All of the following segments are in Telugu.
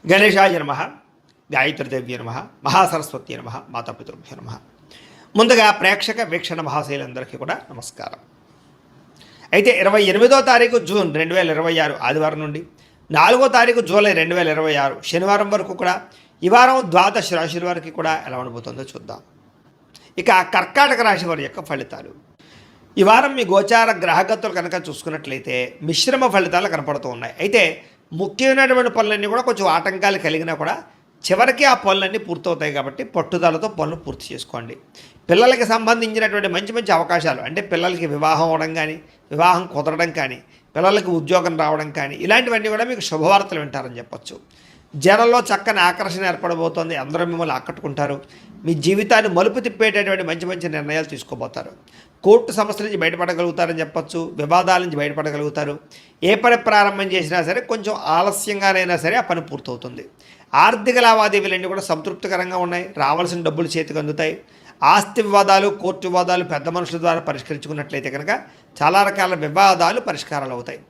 గణేశాయ నమ, గాయత్రీదేవ్య నమ, మహాసరస్వతి నమ, మాతాపితృభ్యో నమ. ముందుగా ప్రేక్షక వీక్షణ మహాశైలందరికీ కూడా నమస్కారం. అయితే 28వ తారీఖు జూన్ 2026 ఆదివారం నుండి 4వ తారీఖు జూలై 2026 శనివారం వరకు కూడా ఈ వారం ద్వాదశ రాశుల వారికి కూడా ఎలా ఉండబోతుందో చూద్దాం. ఇక కర్కాటక రాశి వారి యొక్క ఫలితాలు. ఈ వారం మీ గోచార గ్రహగతులు కనుక చూసుకున్నట్లయితే మిశ్రమ ఫలితాలు కనపడుతూ ఉన్నాయి. అయితే ముఖ్యమైనటువంటి పనులన్నీ కూడా కొంచెం ఆటంకాలు కలిగినా కూడా చివరికి ఆ పనులన్నీ పూర్తవుతాయి కాబట్టి పట్టుదలతో పనులు పూర్తి చేసుకోండి. పిల్లలకి సంబంధించినటువంటి మంచి మంచి అవకాశాలు, అంటే పిల్లలకి వివాహం అవ్వడం కానీ, వివాహం కుదరడం కానీ, పిల్లలకి ఉద్యోగం రావడం కానీ, ఇలాంటివన్నీ కూడా మీకు శుభవార్తలు వింటారని చెప్పొచ్చు. జనంలో చక్కని ఆకర్షణ ఏర్పడబోతోంది. అందరూ మిమ్మల్ని ఆకట్టుకుంటారు. మీ జీవితాన్ని మలుపు తిప్పేటటువంటి మంచి మంచి నిర్ణయాలు తీసుకోబోతారు. కోర్టు సమస్యల నుంచి బయటపడగలుగుతారని చెప్పొచ్చు. వివాదాల నుంచి బయటపడగలుగుతారు. ఏ పని ప్రారంభం చేసినా సరే కొంచెం ఆలస్యంగానైనా సరే ఆ పని పూర్తవుతుంది. ఆర్థిక లావాదేవీలన్నీ కూడా సంతృప్తికరంగా ఉన్నాయి. రావాల్సిన డబ్బులు చేతికి అందుతాయి. ఆస్తి వివాదాలు, కోర్టు వివాదాలు పెద్ద మనుషుల ద్వారా పరిష్కరించుకున్నట్లయితే కనుక చాలా రకాల వివాదాలు పరిష్కారాలు అవుతాయి.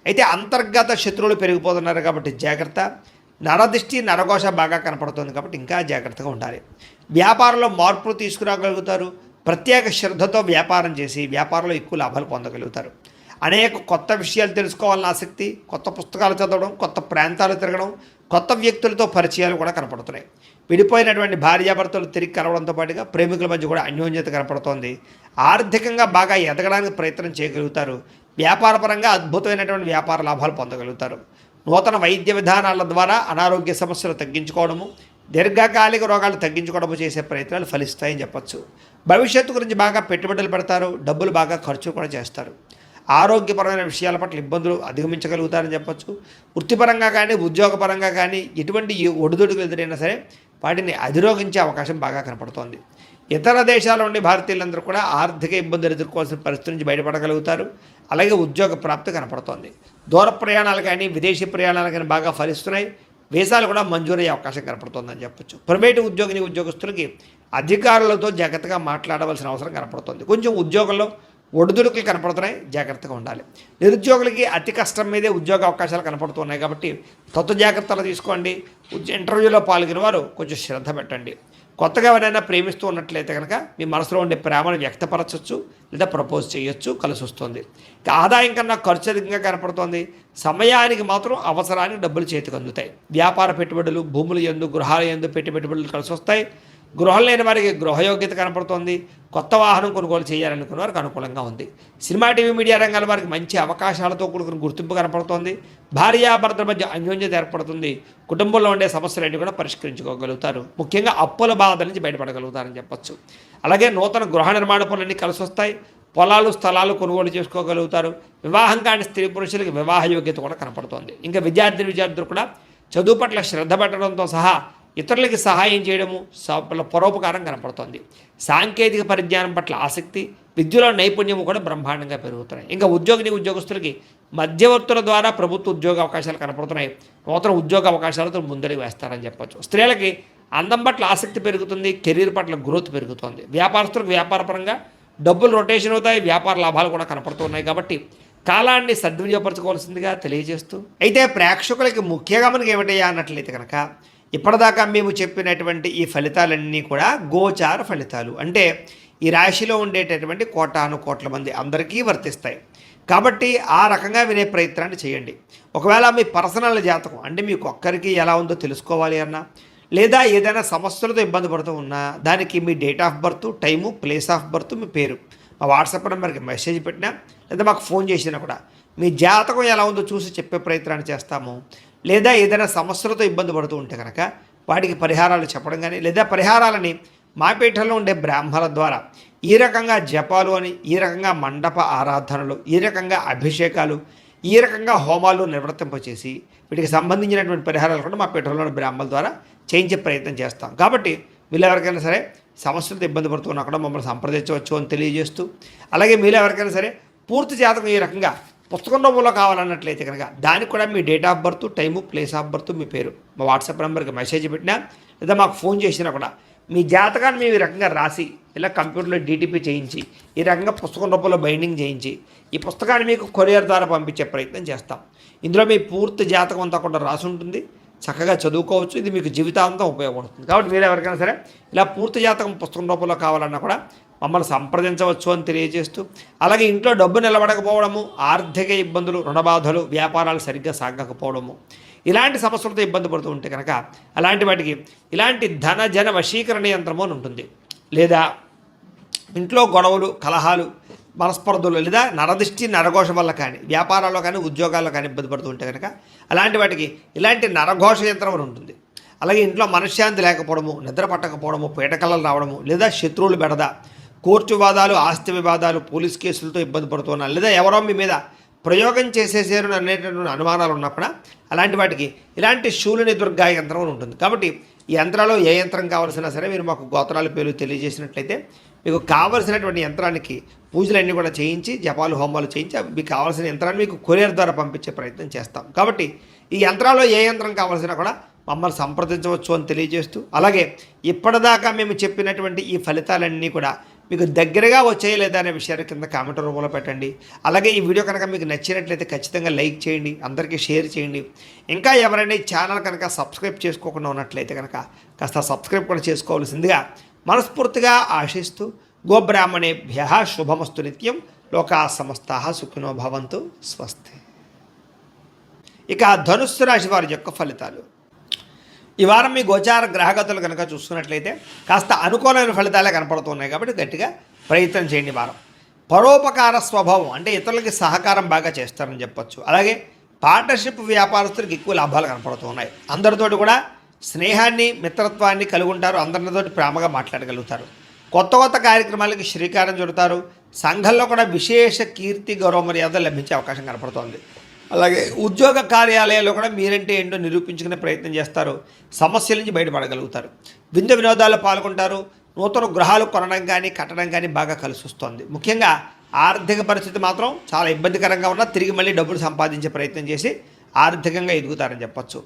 అయితే అంతర్గత శత్రువులు పెరిగిపోతున్నారు కాబట్టి జాగ్రత్త. నరదిష్టి, నరఘోష బాగా కనపడుతుంది కాబట్టి ఇంకా జాగ్రత్తగా ఉండాలి. వ్యాపారంలో మార్పులు తీసుకురాగలుగుతారు. ప్రత్యేక శ్రద్ధతో వ్యాపారం చేసి వ్యాపారంలో ఎక్కువ లాభాలు పొందగలుగుతారు. అనేక కొత్త విషయాలు తెలుసుకోవాలని ఆసక్తి, కొత్త పుస్తకాలు చదవడం, కొత్త ప్రాంతాలు తిరగడం, కొత్త వ్యక్తులతో పరిచయాలు కూడా కనపడుతున్నాయి. విడిపోయినటువంటి భార్యాభర్తలు తిరిగి కలవడంతో పాటుగా ప్రేమికుల మధ్య కూడా అన్యోన్యత కనపడుతోంది. ఆర్థికంగా బాగా ఎదగడానికి ప్రయత్నం చేయగలుగుతారు. వ్యాపారపరంగా అద్భుతమైనటువంటి వ్యాపార లాభాలు పొందగలుగుతారు. నూతన వైద్య విధానాల ద్వారా అనారోగ్య సమస్యలు తగ్గించుకోవడము, దీర్ఘకాలిక రోగాలు తగ్గించుకోవడము చేసే ప్రయత్నాలు ఫలిస్తాయని చెప్పచ్చు. భవిష్యత్తు గురించి బాగా పెట్టుబడులు పెడతారు. డబ్బులు బాగా ఖర్చు కూడా చేస్తారు. ఆరోగ్యపరమైన విషయాల పట్ల ఇబ్బందులు అధిగమించగలుగుతారని చెప్పచ్చు. వృత్తిపరంగా కానీ, ఉద్యోగపరంగా కానీ ఎటువంటి ఒడిదుడుకులు ఎదురైనా సరే వాటిని అధిరోగించే అవకాశం బాగా కనపడుతోంది. ఇతర దేశాల నుండి భారతీయులందరూ కూడా ఆర్థిక ఇబ్బందులు ఎదుర్కోవాల్సిన పరిస్థితి నుంచి బయటపడగలుగుతారు. అలాగే ఉద్యోగ ప్రాప్తి కనపడుతోంది. దూర ప్రయాణాలు కానీ, విదేశీ ప్రయాణాలు కానీ బాగా ఫలిస్తున్నాయి. వీసాలు కూడా మంజూరయ్యే అవకాశం కనపడుతుందని చెప్పొచ్చు. ప్రైవేటు ఉద్యోగస్తులకి అధికారులతో జాగ్రత్తగా మాట్లాడవలసిన అవసరం కనపడుతుంది. కొంచెం ఉద్యోగంలో ఒడిదుడుకులు కనపడుతున్నాయి, జాగ్రత్తగా ఉండాలి. నిరుద్యోగులకి అతి కష్టం మీదే ఉద్యోగ అవకాశాలు కనపడుతున్నాయి కాబట్టి కొత్త జాగ్రత్తలు తీసుకోండి. ఇంటర్వ్యూలో పాల్గొనే వారు కొంచెం శ్రద్ధ పెట్టండి. కొత్తగా ఎవరైనా ప్రేమిస్తూ ఉన్నట్లయితే కనుక మీ మనసులో ఉండే ప్రేమను వ్యక్తపరచవచ్చు, లేదా ప్రపోజ్ చేయొచ్చు, కలిసి వస్తుంది. ఆదాయం కన్నా ఖర్చు అధికంగా కనపడుతోంది. సమయానికి మాత్రం అవసరానికి డబ్బులు చేతికి అందుతాయి. వ్యాపార పెట్టుబడులు, భూములు యందు, గృహాల యందు పెట్టుబడులు కలిసి వస్తాయి. గృహం లేని వారికి గృహయోగ్యత కనపడుతోంది. కొత్త వాహనం కొనుగోలు చేయాలనుకున్న వారికి అనుకూలంగా ఉంది. సినిమా, టీవీ, మీడియా రంగాల వారికి మంచి అవకాశాలతో కూడుకున్న గుర్తింపు కనపడుతోంది. భార్యాభర్తల మధ్య అన్యోన్యత ఏర్పడుతుంది. కుటుంబంలో ఉండే సమస్యలన్నీ కూడా పరిష్కరించుకోగలుగుతారు. ముఖ్యంగా అప్పుల బాధల నుంచి బయటపడగలుగుతారని చెప్పచ్చు. అలాగే నూతన గృహ నిర్మాణ పనులన్నీ కలిసి వస్తాయి. పొలాలు, స్థలాలు కొనుగోలు చేసుకోగలుగుతారు. వివాహం కాని స్త్రీ పురుషులకి వివాహ యోగ్యత కూడా కనపడుతోంది. ఇంకా విద్యార్థులు కూడా చదువు పట్ల శ్రద్ధ పెట్టడంతో సహా ఇతరులకి సహాయం చేయడము, పరోపకారం కనపడుతోంది. సాంకేతిక పరిజ్ఞానం పట్ల ఆసక్తి, విద్యలో నైపుణ్యము కూడా బ్రహ్మాండంగా పెరుగుతున్నాయి. ఇంకా ఉద్యోగస్తులకి మధ్యవర్తుల ద్వారా ప్రభుత్వ ఉద్యోగ అవకాశాలు కనపడుతున్నాయి. నూతన ఉద్యోగ అవకాశాలతో ముందరికి వేస్తారని చెప్పచ్చు. స్త్రీలకి అందం పట్ల ఆసక్తి పెరుగుతుంది. కెరీర్ పట్ల గ్రోత్ పెరుగుతుంది. వ్యాపారస్తులకు వ్యాపారపరంగా డబ్బులు రొటేషన్ అవుతాయి. వ్యాపార లాభాలు కూడా కనపడుతున్నాయి కాబట్టి కాలాన్ని సద్వినియోగపరచుకోవాల్సిందిగా తెలియజేస్తూ, అయితే ప్రేక్షకులకి ముఖ్యంగా మనకి ఏమిటయ్యా అన్నట్లయితే కనుక ఇప్పటిదాకా మేము చెప్పినటువంటి ఈ ఫలితాలన్నీ కూడా గోచార ఫలితాలు, అంటే ఈ రాశిలో ఉండేటటువంటి కోటాను కోట్ల మంది అందరికీ వర్తిస్తాయి. కాబట్టి ఆ రకంగా వినే ప్రయత్నాన్ని చేయండి. ఒకవేళ మీ పర్సనల్ జాతకం, అంటే మీకు ఒక్కరికి ఎలా ఉందో తెలుసుకోవాలి అన్నా, లేదా ఏదైనా సమస్యలతో ఇబ్బంది పడుతూ ఉన్నా దానికి మీ date of birth, time, place of birth, మీ పేరు మా వాట్సాప్ నెంబర్కి మెసేజ్ పెట్టినా లేదా మాకు ఫోన్ చేసినా కూడా మీ జాతకం ఎలా ఉందో చూసి చెప్పే ప్రయత్నాన్ని చేస్తాము. లేదా ఏదైనా సమస్యలతో ఇబ్బంది పడుతూ ఉంటే కనుక వాటికి పరిహారాలు చెప్పడం కానీ, లేదా పరిహారాలని మా పీఠంలో ఉండే బ్రాహ్మణుల ద్వారా ఈ రకంగా జపాలు అని, ఈ రకంగా మండప ఆరాధనలు, ఈ రకంగా అభిషేకాలు, ఈ రకంగా హోమాలు నిర్వర్తింపచేసి వీటికి సంబంధించినటువంటి పరిహారాలు కూడా మా పీఠంలోని బ్రాహ్మణుల ద్వారా చేయించే ప్రయత్నం చేస్తాం. కాబట్టి వీళ్ళు ఎవరికైనా సరే సమస్యలతో ఇబ్బంది పడుతున్నా కూడా మమ్మల్ని సంప్రదించవచ్చు అని తెలియజేస్తూ, అలాగే మీరు ఎవరికైనా సరే పూర్తి జాతకం ఈ రకంగా పుస్తకం రూపంలో కావాలన్నట్లయితే కనుక దానికి కూడా మీ date of birth, time, place of birth, మీ పేరు మా వాట్సాప్ నెంబర్కి మెసేజ్ పెట్టినా లేదా మాకు ఫోన్ చేసినా కూడా మీ జాతకాన్ని మేము ఈ రకంగా రాసి ఇలా కంప్యూటర్లో డీటీపీ చేయించి ఈ రకంగా పుస్తకం రూపంలో బైండింగ్ చేయించి ఈ పుస్తకాన్ని మీకు కొరియర్ ద్వారా పంపించే ప్రయత్నం చేస్తాం. ఇందులో మీ పూర్తి జాతకం అంతా కూడా రాసి ఉంటుంది. చక్కగా చదువుకోవచ్చు. ఇది మీకు జీవితాంతం ఉపయోగపడుతుంది. కాబట్టి మీరు ఎవరికైనా సరే ఇలా పూర్తి జాతకం పుస్తకం రూపంలో కావాలన్నా కూడా మమ్మల్ని సంప్రదించవచ్చు అని తెలియజేస్తూ, అలాగే ఇంట్లో డబ్బు నిలబడకపోవడము, ఆర్థిక ఇబ్బందులు, రుణబాధలు, వ్యాపారాలు సరిగ్గా సాగకపోవడము, ఇలాంటి సమస్యలతో ఇబ్బంది పడుతూ ఉంటే కనుక అలాంటి వాటికి ఇలాంటి ధన జన వశీకరణ యంత్రము అని ఉంటుంది. లేదా ఇంట్లో గొడవలు, కలహాలు, మనస్పర్ధలు, లేదా నరదిష్టి నరఘోష వల్ల కానీ, వ్యాపారాల్లో కానీ, ఉద్యోగాల్లో కానీ ఇబ్బంది పడుతూ ఉంటే కనుక అలాంటి వాటికి ఇలాంటి నరఘోష యంత్రం అని ఉంటుంది. అలాగే ఇంట్లో మనశ్శాంతి లేకపోవడము, నిద్ర పట్టకపోవడము, పీడకలలు రావడము, లేదా శత్రువులు బెడద, కోర్టు వివాదాలు, ఆస్తి వివాదాలు, పోలీస్ కేసులతో ఇబ్బంది పడుతున్నారు, లేదా ఎవరో మీ మీద ప్రయోగం చేసేసారు అనేటటువంటి అనుమానాలు ఉన్నా కూడా అలాంటి వాటికి ఇలాంటి శూలిని దుర్గా యంత్రం అని ఉంటుంది. కాబట్టి ఈ యంత్రాల్లో ఏ యంత్రం కావాల్సినా సరే మీరు మాకు గోత్రాల పేర్లు తెలియజేసినట్లయితే మీకు కావలసినటువంటి యంత్రానికి పూజలన్నీ కూడా చేయించి, జపాలు, హోమాలు చేయించి మీకు కావాల్సిన యంత్రాన్ని మీకు కొరియర్ ద్వారా పంపించే ప్రయత్నం చేస్తాం. కాబట్టి ఈ యంత్రాల్లో ఏ యంత్రం కావాల్సినా కూడా మమ్మల్ని సంప్రదించవచ్చు అని తెలియజేస్తూ, అలాగే ఇప్పటిదాకా మేము చెప్పినటువంటి ఈ ఫలితాలన్నీ కూడా మీకు దగ్గరగా వచ్చాయి లేదా అనే విషయాన్ని కింద కామెంట్ రూపంలో పెట్టండి. అలాగే ఈ వీడియో కనుక మీకు నచ్చినట్లయితే ఖచ్చితంగా లైక్ చేయండి, అందరికీ షేర్ చేయండి. ఇంకా ఎవరైనా ఈ ఛానల్ కనుక సబ్స్క్రైబ్ చేసుకోకుండా ఉన్నట్లయితే కనుక కాస్త సబ్స్క్రైబ్ కూడా చేసుకోవాల్సిందిగా మనస్ఫూర్తిగా ఆశిస్తూ, గోబ్రాహ్మణేభ్యః శుభమస్తు నిత్యం, లోకా సమస్తాః సుఖినో భవంతు, స్వస్తి. ఇక ధనుస్సు రాశి వారి యొక్క ఫలితాలు. ఈ వారం మీ గోచార గ్రహగతులు కనుక చూసుకున్నట్లయితే కాస్త అనుకూలమైన ఫలితాలే కనపడుతున్నాయి. కాబట్టి గట్టిగా ప్రయత్నం చేయండి. వారం పరోపకార స్వభావం, అంటే ఇతరులకి సహకారం బాగా చేస్తారని చెప్పొచ్చు. అలాగే పార్ట్నర్షిప్ వ్యాపారస్తులకు ఎక్కువ లాభాలు కనపడుతున్నాయి. అందరితోటి కూడా స్నేహాన్ని, మిత్రత్వాన్ని కలిగి ఉంటారు. అందరితోటి ప్రేమగా మాట్లాడగలుగుతారు. కొత్త కొత్త కార్యక్రమాలకి శ్రీకారం చుడతారు. సంఘంలో కూడా విశేష కీర్తి, గౌరవ మర్యాదలు లభించే అవకాశం కనపడుతోంది. అలాగే ఉద్యోగ కార్యాలయాల్లో కూడా మీరంటే ఏంటో నిరూపించుకునే ప్రయత్నం చేస్తారు. సమస్యల నుంచి బయటపడగలుగుతారు. విందు వినోదాల్లో పాల్గొంటారు. నూతన గృహాలు కొనడం కానీ, కట్టడం కానీ బాగా కలిసి వస్తుంది. ముఖ్యంగా ఆర్థిక పరిస్థితి మాత్రం చాలా ఇబ్బందికరంగా ఉన్నా తిరిగి మళ్ళీ డబ్బులు సంపాదించే ప్రయత్నం చేసి ఆర్థికంగా ఎదుగుతారని చెప్పొచ్చు.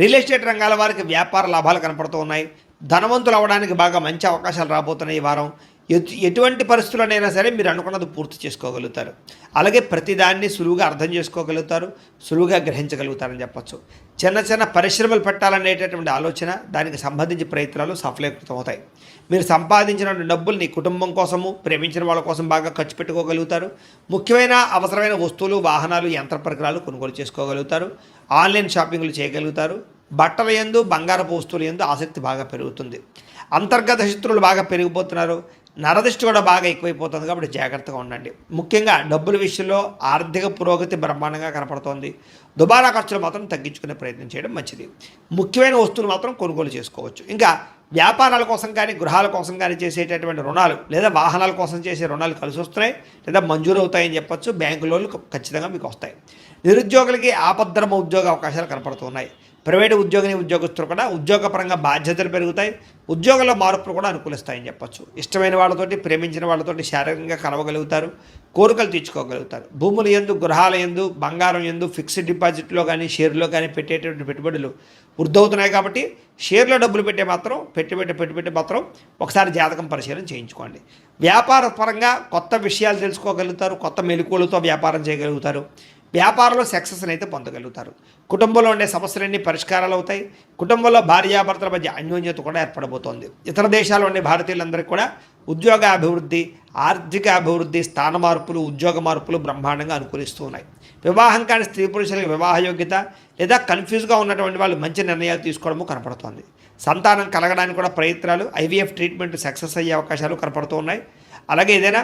రియల్ ఎస్టేట్ రంగాల వారికి వ్యాపార లాభాలు కనపడుతూ ఉన్నాయి. ధనవంతులు అవ్వడానికి బాగా మంచి అవకాశాలు రాబోతున్నాయి. ఈ వారం ఎటువంటి పరిస్థితుల్లోనైనా సరే మీరు అనుకున్నది పూర్తి చేసుకోగలుగుతారు. అలాగే ప్రతిదాన్ని సులువుగా అర్థం చేసుకోగలుగుతారు, సులువుగా గ్రహించగలుగుతారని చెప్పచ్చు. చిన్న చిన్న పరిశ్రమలు పెట్టాలనేటటువంటి ఆలోచన, దానికి సంబంధించి ప్రయత్నాలు సఫలీకృతం అవుతాయి. మీరు సంపాదించిన డబ్బుల్ని కుటుంబం కోసము, ప్రేమించిన వాళ్ళ కోసం బాగా ఖర్చు పెట్టుకోగలుగుతారు. ముఖ్యమైన అవసరమైన వస్తువులు, వాహనాలు, యంత్ర పరికరాలు కొనుగోలు చేసుకోగలుగుతారు. ఆన్లైన్ షాపింగ్లు చేయగలుగుతారు. బట్టల యందు, బంగారపు వస్తువుల యందు ఆసక్తి బాగా పెరుగుతుంది. అంతర్గత శత్రువులు బాగా పెరిగిపోతున్నారు. నరదిష్టి కూడా బాగా ఎక్కువైపోతుంది. కాబట్టి జాగ్రత్తగా ఉండండి. ముఖ్యంగా డబ్బుల విషయంలో ఆర్థిక పురోగతి బ్రహ్మాండంగా కనపడుతోంది. దుబారా ఖర్చులు మాత్రం తగ్గించుకునే ప్రయత్నం చేయడం మంచిది. ముఖ్యమైన వస్తువులు మాత్రం కొనుగోలు చేసుకోవచ్చు. ఇంకా వ్యాపారాల కోసం కానీ, గృహాల కోసం కానీ చేసేటటువంటి రుణాలు, లేదా వాహనాల కోసం చేసే రుణాలు కలిసి వస్తున్నాయి, లేదా మంజూరు అవుతాయని చెప్పొచ్చు. బ్యాంకు లోన్లు ఖచ్చితంగా మీకు వస్తాయి. నిరుద్యోగులకి ఆపద్ధర్మ ఉద్యోగ అవకాశాలు కనపడుతున్నాయి. ప్రైవేటు ఉద్యోగస్తులు కూడా ఉద్యోగపరంగా బాధ్యతలు పెరుగుతాయి. ఉద్యోగంలో మార్పులు కూడా అనుకూలిస్తాయని చెప్పొచ్చు. ఇష్టమైన వాళ్ళతోటి, ప్రేమించిన వాళ్ళతోటి శారీరకంగా కలవగలుగుతారు. కోరికలు తీర్చుకోగలుగుతారు. భూముల యందు, గృహాల యందు, బంగారం యందు, ఫిక్స్డ్ డిపాజిట్లో కానీ, షేర్లో కానీ పెట్టేటువంటి పెట్టుబడులు వృద్ధవుతున్నాయి. కాబట్టి షేర్లో డబ్బులు పెట్టి మాత్రం ఒకసారి జాతకం పరిశీలన చేయించుకోండి. వ్యాపార పరంగా కొత్త విషయాలు తెలుసుకోగలుగుతారు. కొత్త మెలకువలతో వ్యాపారం చేయగలుగుతారు. వ్యాపారంలో సక్సెస్ని అయితే పొందగలుగుతారు. కుటుంబంలో ఉండే సమస్యలన్నీ పరిష్కారాలు అవుతాయి. కుటుంబంలో భార్యాభర్తల మధ్య అన్యోన్యత కూడా ఏర్పడబోతోంది. ఇతర దేశాల్లో ఉండే భారతీయులందరికీ కూడా ఉద్యోగ అభివృద్ధి, ఆర్థిక అభివృద్ధి, స్థాన మార్పులు, ఉద్యోగ మార్పులు బ్రహ్మాండంగా అనుకూలిస్తూ ఉన్నాయి. వివాహం కాని స్త్రీ పురుషులకు వివాహ యోగ్యత, లేదా కన్ఫ్యూజ్గా ఉన్నటువంటి వాళ్ళు మంచి నిర్ణయాలు తీసుకోవడము కనపడుతోంది. సంతానం కలగడానికి కూడా ప్రయత్నాలు, IVF ట్రీట్మెంట్ సక్సెస్ అయ్యే అవకాశాలు కనపడుతూ ఉన్నాయి. అలాగే ఏదైనా